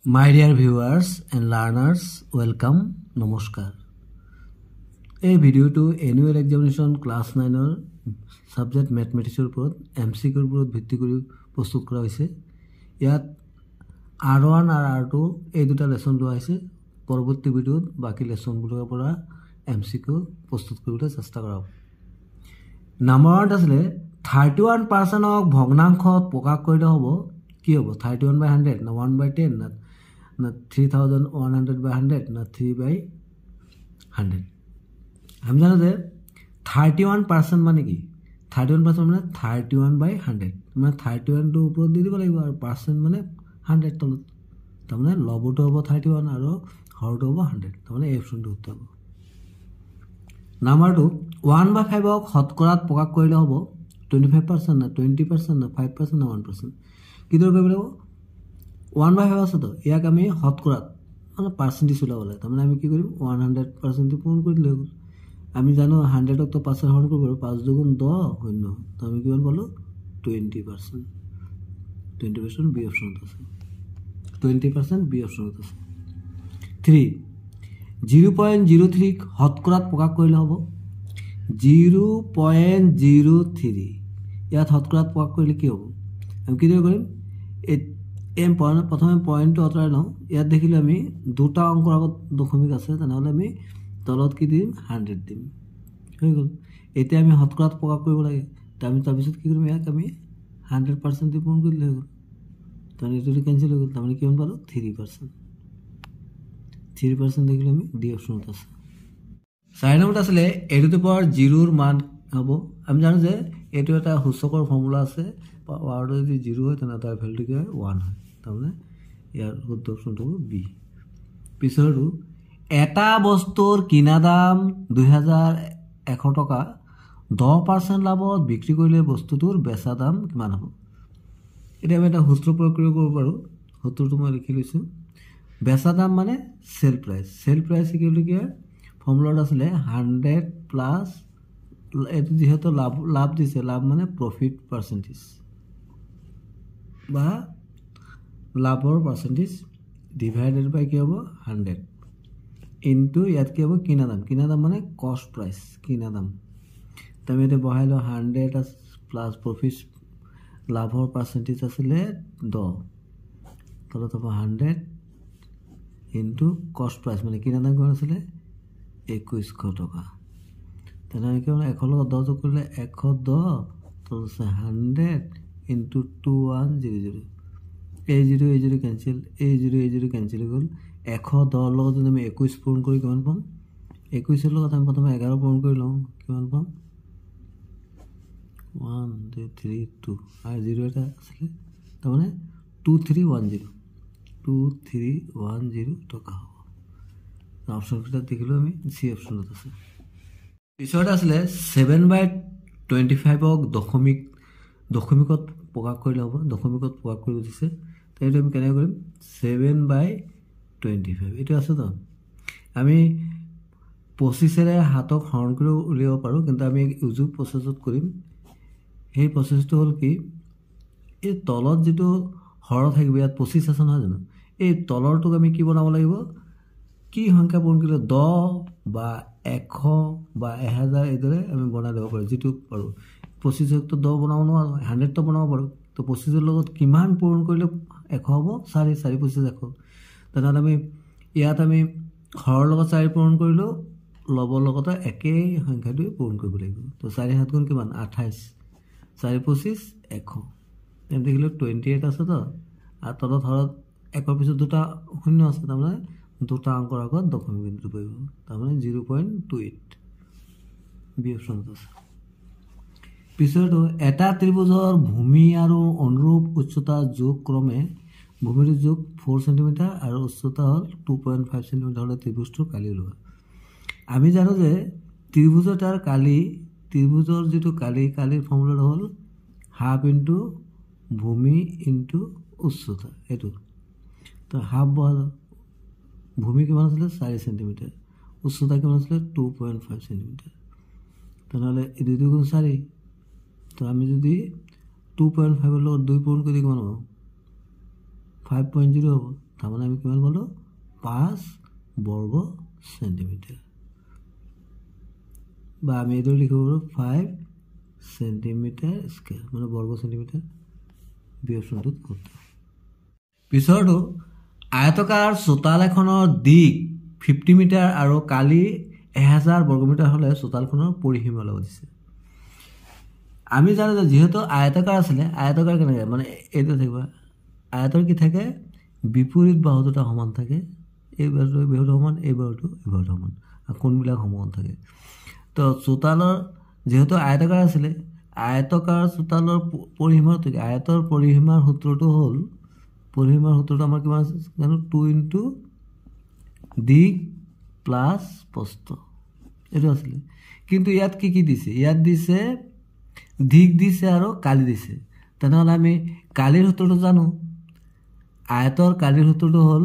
My dear viewers and learners, welcome, নমস্কাৰ। এই ভিডিঅ'টো এনুৱেল এক্সামিনেশ্যন ক্লাছ 9ৰ সাবজেক্ট ম্যাথমেটিক্সৰ ওপৰত এমসিকিউৰ ওপৰত ভিত্তি কৰি প্ৰস্তুত কৰা হৈছে। ইয়াত R1 আৰু R2 এই দুটা লেসন লোৱা হৈছে। পৰৱৰ্তী ভিডিঅ'ত বাকি লেসনবোৰৰ পৰা এমসিকিউ প্ৰস্তুত কৰিবলৈ চেষ্টা কৰা হ'ব। নম্বৰ 1 আছিল 31% অক ভগ্নাংশত প্ৰকাশ কৰিলে হ'ব কি হ'ব 31/100 না 1/10 না 3100/100 না 3/100। আমি জানো যে 31% মানে কি 31% মানে 31/100 মানে 31 টো ওপৰত দি দিব লাগিব আৰু পাৰ্সেন্ট মানে 100 তলত তাৰ মানে লবটো হ'ব 31 আৰু হৰটো হ'ব 100 তাৰ মানে এই অপচনটো উত্তৰ হ'ব। নাম্বাৰ 2 1/5 অক শতকৰাত প্ৰকাশ কৰিলে হ'ব 25% না 20% না 5% না 1%। কিদৰে কৰিব লাগিব 1/5 আছে তো ইয়াক আমি শতকৰাত মানে পাৰ্সেন্টেজ উলাব লাগে তাৰ মানে আমি কি কৰিম 100% টো পূৰণ কৰি দিলে হ'ল। আমি জানো 100 ক তো 5 এর হরণ করব 5 দুগুণ 10 শূন্য তো আমি কিমান পালো 20% বি অপশনত আছে 20% বি অপশনত আছে। 3 0.03 শতকৰাত প্ৰকাশ কৰিলে হ'ব 0.03 ইয়াত শতকৰাত প্ৰকাশ কৰিলে কি হ'ব আমি কি কৰিম এম পয়েন্ট প্ৰথমে পয়েন্টটো আঁতৰাই লওঁ। ইয়াত দেখিলে আমি দুটা অংকৰ আগত দশমিক আছে তেনেহলে আমি তলত কি দিম 100 দিম হৈ গল। এতিয়া আমি শতকৰাত প্ৰকাশ কৰিব লাগে আমি তাৰপিছত কি কৰিম ইয়াক আমি 100% দি পূৰণ কৰি দিলে হ'ল তাৰ এইটো কেনসেল হৈ গল তাৰ মানে কিমান পালো 3% দেখিলে আমি ডি অপশনত আছে। 4 নম্বৰ আছিল a টু দি পাৱাৰ 0 ৰ মান হ'ব। আমি জানো যে এইটো এটা সূচকৰ ফৰ্মুলা আছে পাৱাৰটো যদি 0 হয় তেনে তাৰ ভ্যালুটো কি হয় 1 হয় তাৰ মানে ইয়াৰ শুদ্ধ অপশনটো হ'ব বি। পিছৰটো এটা বস্তুৰ কিনা দাম 2100 টকা 10% লাভত বিক্ৰী কৰিলে বস্তুটোৰ বেচা দাম কিমান হ'ব। এটা আমি এটা সূত্ৰ প্ৰয়োগ কৰিব পাৰো সূত্ৰটো মই লিখি লৈছো। বেচা দাম মানে সেল প্রাইস ইকুয়াল টু কি হয় ফর্মুলাটা আছিল 100 প্লাস এটো যেহেতু লাভ দিছে লাভ মানে প্রফিট পার্সেন্টেজ বা লাভৰ পার্সেন্টেজ ডিভাইডেড বাই কি হ'ব 100 ইনটু ইয়াত কি হ'ব কিনা দাম মানে কস্ট প্রাইস কিনা দাম তুমি এটা বহাইলো 100 প্লাস প্রফিট লাভৰ পার্সেন্টেজ আছিল 10 তলত হ'ব 100 ইনটু কস্ট প্রাইস মানে কিনা দাম কোন আছিল 2100 টকা তেনে কি মানে 100 লগত 10 যোগ কৰিলে 110 তো 100 ইনটু 2100 এই 0 ক্যান্সেল এই 0 ক্যান্সেল হৈ গল 110 লগত যদি আমি 21 পূৰণ কৰি কিমান পাম 21 এৰ লগত আমি প্ৰথমে 11 পূৰণ কৰি লওঁ কিমান পাম 1 2 3 2 আৰ 0 এটা আছে তাৰ মানে 2310 টকা হ'ব। অপশনটা দেখিলো আমি সি অপশনত আছে। পিছৰটা আছিল 7/25 অক দশমিকত প্ৰকাশ কৰিলে হ'ব দশমিকত প্ৰকাশ কৰি দিছে তাইটো আমি কেনে কৰিম 7/25 এটো আছে তো আমি 25 এৰে হাতক হৰণ কৰি উলিয়াব পাৰো কিন্তু আমি উজু প্ৰসেসত কৰিম। এই প্ৰসেসটো হল কি এই তলত যেটো হৰ থাকিব ইয়াত 25 আছে নহয় জানো এই তলৰটোক আমি কি বনাব লাগিব কি সংখ্যা পূৰণ কৰিলে 10 বা 100 বা 1000 এইদৰে আমি বনাই লব পাৰো যেটো পাৰো 25 ক তো 10 বনাব নোৱাৰো 100 তো বনাব পাৰো তো 25 এৰ লগত কিমান পূৰণ কৰিলে 100 হ'ব 4 25 100 তেনেহলে আমি ইয়াত আমি হৰৰ লগত 4 পূৰণ কৰিলো লবৰ লগত একেই সংখ্যাটো পূৰণ কৰিব লাগিব তো 4 7 গুণ কিমান 28 4 25 100 এম দেখিলো 28 আছে তো আর তলত হৰত একৰ পিছত দুটা শূন্য আছে তাৰ মানে দুটা অংকৰ আগত দশমিক বিন্দু পৰিব তাৰ মানে 0.28 বি অপশনত আছে। পিছৰটো এটা ত্ৰিভুজৰ ভূমি আৰু অনুৰূপ উচ্চতা যোগ ক্ৰমে ভূমিৰ যোগ 4 cm আৰু উচ্চতা হল 2.5 cm হলে ত্ৰিভুজটোৰ কালি লোৱা। আমি জানো যে ত্ৰিভুজৰ ত্ৰিভুজৰ যেটো কালিৰ ফৰ্মুলা হল হাফ ইনটু ভূমি ইনটু উচ্চতা এটো তো হাফ বল ভূমি কিমান আছিল 4 cm উচ্চতা কিমান আছিল 2.5 cm তেনেহলে এই 2 গুণ 4 তো আমি যদি 2.5 এর লগত 2 পূরণ করি কিমান হ'ব 5.0 হ'ব তাৰমানে আমি কিমান পালোঁ 5 বৰ্গ সেন্টিমিটাৰ বা আমি এইটো লিখিব পাৰোঁ 5 সেন্টিমিটাৰ স্কয়াৰ মানে বৰ্গ সেন্টিমিটাৰ বি অপশ্যনটোত উত্তৰ পিছৰটো আয়তকাৰ চোতাল এখনৰ দিক 50 মিটাৰ আৰু কালি 1000 বৰ্গমিটাৰ হ'লে চোতালখনৰ পৰিসীমা ল'ব দিছে আমি জানো যে যেহেতু আয়তকাৰ আছিলে আয়তকাৰ কেনেকৈ মানে এইটো থাকিব আয়তৰ কি থাকে বিপৰীত বাহু দুটা সমান থাকে এই বাহুটো সমান এই বাহুটো সমান আৰু কোণবিলাক সমান থাকে তো চোতালৰ যেহেতু আয়তকাৰ আছিলে আয়তকাৰ চোতালৰ পৰিসীমা থাকে আয়তৰ পৰিসীমাৰ সূত্ৰটো হ'ল পৰিসীমাৰ সূত্ৰটো আমাৰ কিমান আছে জানো 2 * দিক প্লাছ প্ৰস্থ এইটো আছিলে কিন্তু ইয়াত কি দিছে ইয়াত দিছে দিক দিছে আৰু কালি দিছে তেনেহ'লে আমি কালিৰ সূত্ৰটো জানো আয়তৰ কালিৰ সূত্ৰটো হ'ল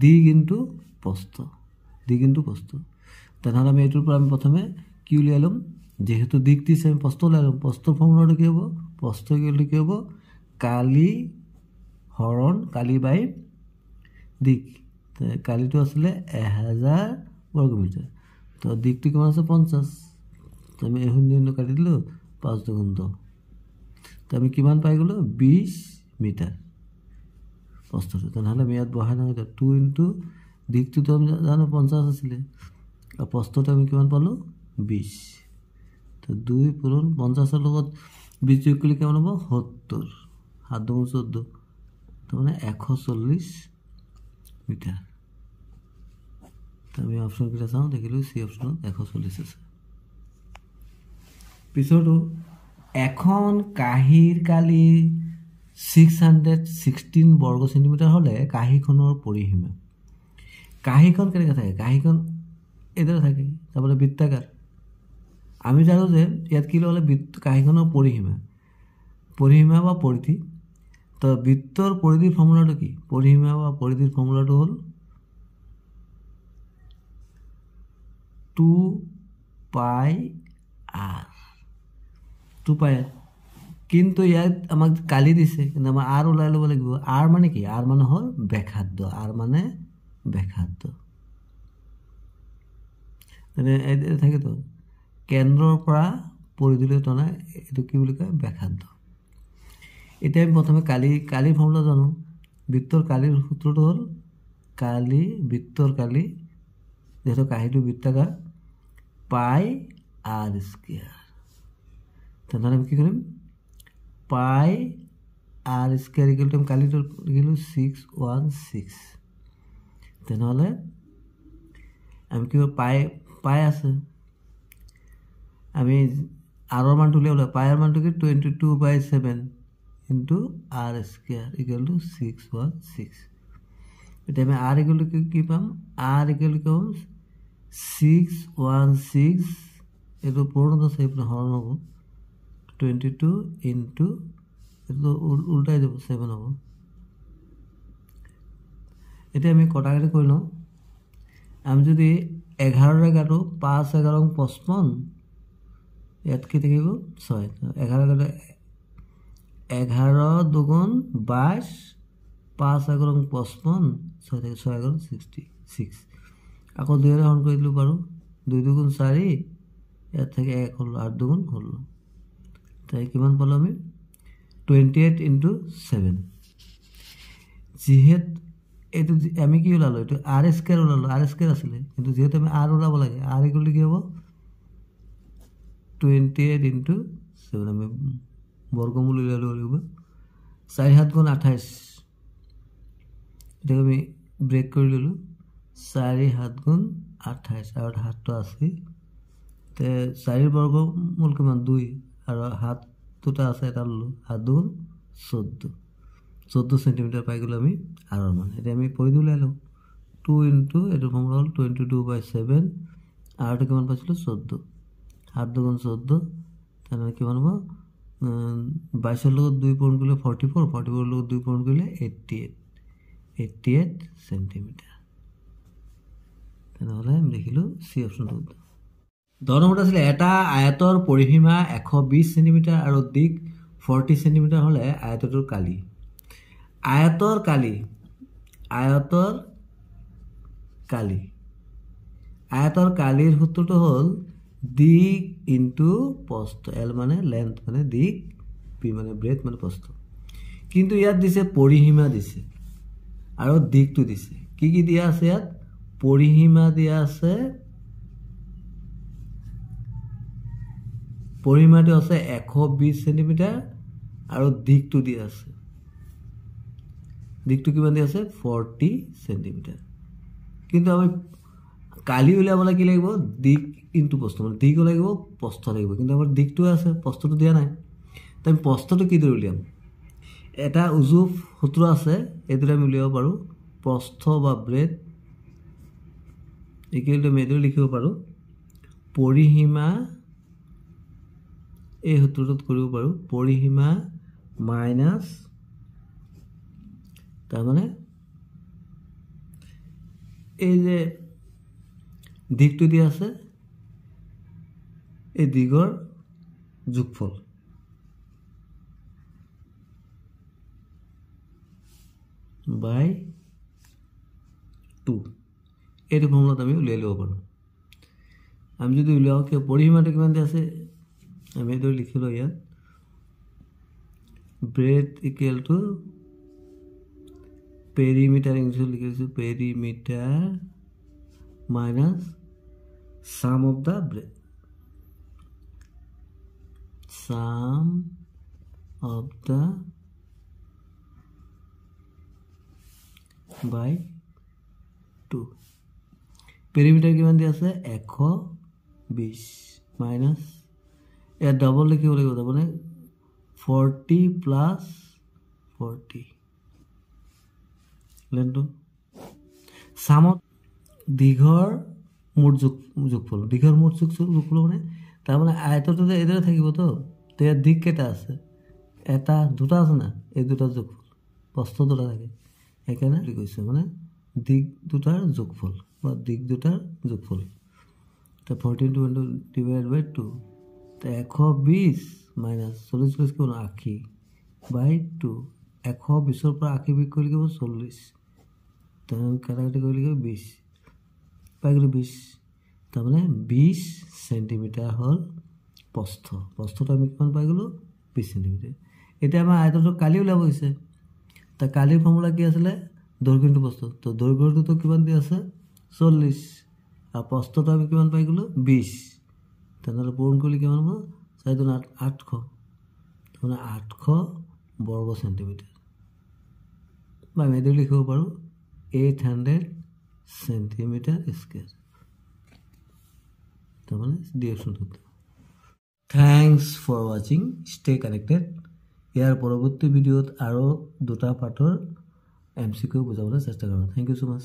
দিক ইনটু প্ৰস্থ তেনেহ'লে আমি এইটোৰ পৰা আমি প্ৰথমে কি উলিয়াই ল'ম যেহেতু দিক দিছে আমি প্ৰস্থ উলিয়াই ল'ম প্ৰস্থৰ ফৰ্মুলাটো কি হ'ব প্ৰস্থ কি হ'ব কালি হৰণ কালি বাই দিক কালিটো আছিলে 1000 বৰ্গমিটাৰ তো দিকটো কিমান আছে 50 তো আমি এই শূন্য কাটি দিলোঁ 5 × 10 তো আমি কিমান পাই গ'লোঁ 20 মিটাৰ প্ৰস্থটো তেনেহ'লে আমি ইয়াত বহাই নহয় 2 * দিকটোতো আমি জানো 50 আছিলে আৰু প্ৰস্থটো আমি কিমান পালোঁ 20 তো 2 × 50 লগত 20 যোগ কৰিলে কিমান হ'ব 70 7 × 14 তাৰমানে 140 মিটাৰ আমি অপশ্যনকেইটা চাওঁ দেখিলোঁ চি অপশ্যনত 140 আছে পিছৰটো এখন কাঁহীৰ কালি 616 বৰ্গ সেন্টিমিটাৰ হ'লে কাঁহীখনৰ পৰিসীমা কাঁহীখন কেনেকৈ থাকে কাঁহীখন এইদৰে থাকে তাৰমানে বৃত্তাকাৰ আমি জানো যে ইয়াত কি ল'লে কাঁহীখনৰ পৰিসীমা বা পৰিধি তো বৃত্তৰ পৰিধিৰ ফৰ্মুলাটো কি পৰিসীমা বা পৰিধিৰ ফৰ্মুলাটো হ'ল 2πr কিন্তু ইয়াত আমাক কালি দিছে কিন্তু আমাৰ r ওলাই ল'ব লাগিব r মানে কি r মানে হ'ল ব্যাসাৰ্ধ তেনে থাকেতো কেন্দ্ৰৰ পৰা পৰিধিলৈ টনা এইটো কি বুলি কয় ব্যাসাৰ্ধ এতিয়া আমি প্ৰথমে কালিৰ ফৰ্মুলা জানো বৃত্তৰ কালিৰ সূত্ৰটো হ'ল বৃত্তৰ কালি যেহেতু কাঁহীটো বৃত্তাকাৰ পাই r স্কয়াৰ তেনেহ'লে আমি কি কৰিম পাই r স্কয়াৰ ইকুৱেল টু কালিটো লিখিলোঁ 616 তেনেহ'লে আমি কি পাই আছে আমি আৰৰ মানটো উলিয়াবলৈ পাইৰ মানটো কি 22/7 into r square equal to 616 এতিয়া আমি r ইকুৱেল টু কি পাম r ইকুৱেল টু 616 এইটো পূৰ্ণত আছে এইপিনে হৰণ হ'ব 22 ইনটু এইটো উল্টাই যাব 7 হ'ব এতিয়া আমি কটাকাটি কৰি লওঁ আমি যদি 11 কাটো 5 11 55 ইয়াত কি থাকিব 6 11 কাটো 11 দুগুণ 22 5 11 55 6 থাকে 6 11 66 আকৌ 2 ৰে হৰণ কৰি দিলোঁ বাৰু 2 দুগুণ 4 ইয়াত থাকে 1 হ'ল 8 দুগুণ 16 তাই কিমান পালোঁ আমি 28 ইনটু 7 যিহেতু এইটো আমি কি ওলালোঁ এইটো r স্কয়াৰ ওলালোঁ r স্কয়াৰ আছিলে কিন্তু যেহেতু আমি r ওলাব লাগে r ইকুৱেল টু কি হ'ব 28 ইনটু 7 আমি বৰ্গমূল উলিয়াই ল'ব লাগিব 4 7 গুণ 28 এতিয়া আমি ব্ৰেক কৰি ল'লোঁ 4 7 গুণ 28 আৰু হাতটো আছে তে 4 বৰ্গমূল কিমান 2 আৰু হাত দুটা আছে এটা ল'লোঁ 7 গুণ 14 সেন্টিমিটাৰ পাই গ'লোঁ আমি আৰৰ মান এতিয়া আমি পৰিধি উলিয়াই লওঁ 2 ইনটু এইটো ফৰ্মুলা হ'ল 22/7 আৰটো কিমান পাইছিলোঁ 14 7 দুগুণ 14 তেনেহ'লে কিমান হ'ব 22 লগত 2 পূৰণ কৰিলে 44 44 লগত 2 পূৰণ কৰিলে 88 সেন্টিমিটাৰ তেনেহ'লে আমি দেখিলোঁ চি অপশ্যনটো 10 নম্বৰত আছিলে এটা আয়তৰ পৰিসীমা 120 সেন্টিমিটাৰ আৰু দিক 40 সেন্টিমিটাৰ হ'লে আয়তটোৰ কালি আয়তৰ কালি আয়তৰ কালিৰ সূত্ৰটো হ'ল দিক ইনটু প্ৰস্থ এল মানে লেন্থ মানে দিক পি মানে ব্ৰেড মানে প্ৰস্থ কিন্তু ইয়াত দিছে পৰিসীমা দিছে আৰু দিকটো দিছে কি কি দিয়া আছে ইয়াত পৰিসীমা দিয়া আছে পৰিসীমাটো আছে 120 সেন্টিমিটাৰ আৰু দিকটো দিয়া আছে দিকটো কিমান দিয়া আছে 40 সেন্টিমিটাৰ কিন্তু আমি কালি উলিয়াবলৈ কি লাগিব দিক ইনটু প্ৰস্থ মানে দিক লাগিব প্ৰস্থ লাগিব কিন্তু আমাৰ দিকটো আছে প্ৰস্থটো দিয়া নাই তো আমি প্ৰস্থটো কি দৰে উলিয়াম এটা উজু সূত্ৰ আছে এদৰে আমি উলিয়াব পাৰো প্ৰস্থ বা ব্ৰেড ইকুৱেল টু মেডৰ লিখিব পাৰো পৰিসীমা এই সূত্ৰটোত কৰিব পাৰো পৰিসীমা মাইনাস তাৰ মানে এই যে দিকটো দিয়া আছে এই দিগৰ যোগফল বাই 2 এইটো ফৰ্মুলাত আমি উলিয়াই ল'ব পাৰোঁ আমি যদি উলিয়াও কি পৰিসীমাটো কিমান দিয়া আছে আমি এইটো লিখিলো ইয়াত ব্ৰেড ইকুৱেল টু পেৰিমিটাৰ ইংলিছত লিখিছো perimeter minus sum of the bread sum of the by 2 perimeter কিমান দিয়া আছে 120 মাইনাস এ ডাবল লিখিব লাগিব মানে 40 প্লাস 40 লেনটো সামত দীঘৰ মুঠ যোগফল দীঘৰ মুঠ যোগফল মানে তাৰ মানে আয়তটো যে এদৰে থাকিব তো তে দিক কেটা আছে এটা দুটা আছে না এই দুটা যোগফল প্ৰস্থ দুটা থাকে এখানে কি কৈছে মানে দিক দুটাৰ যোগফল বা দিক দুটাৰ যোগফল তে 14 ডিভাইড বাই 2 তে 120 মাইনাস 40 কোন 80 বাই 2 120 ৰ পৰা 80 বিয়োগ কৰিলে হ'ব 40 তে কাটাকাটি কৰিলে 20 পাই গ'লো 20 তাৰ মানে 20 সেন্টিমিটাৰ হ'ল প্ৰস্থটো আমি কিমান পাই গ'লো 20 সেন্টিমিটাৰ এটা আমাৰ আয়তটো কালি ওলাব হৈছে তা কালিৰ ফৰ্মুলা কি আছিল দৈৰ্ঘ্য ইনটু প্ৰস্থ তো দৈৰ্ঘ্যটো তো কিমান দি আছে 40 আৰু প্ৰস্থটো আমি কিমান পাই গ'লো 20 তেনেহ'লে পূৰণ কৰিলে কিমান হ'ব 4 2 800 মানে 800 বৰ্গ সেন্টিমিটাৰ বা আমি এইটো লিখিব পাৰোঁ 800 সেন্টিমিটাৰ স্কয়াৰ তাহলে ডিৰেকশন হতো thanks for watching stay connected ইয়াৰ পৰবৰ্তী ভিডিওত আৰো দুটা পাঠৰ এমসিকিউ বুজাবলৈ চেষ্টা কৰিম থ্যাংক ইউ সো মাচ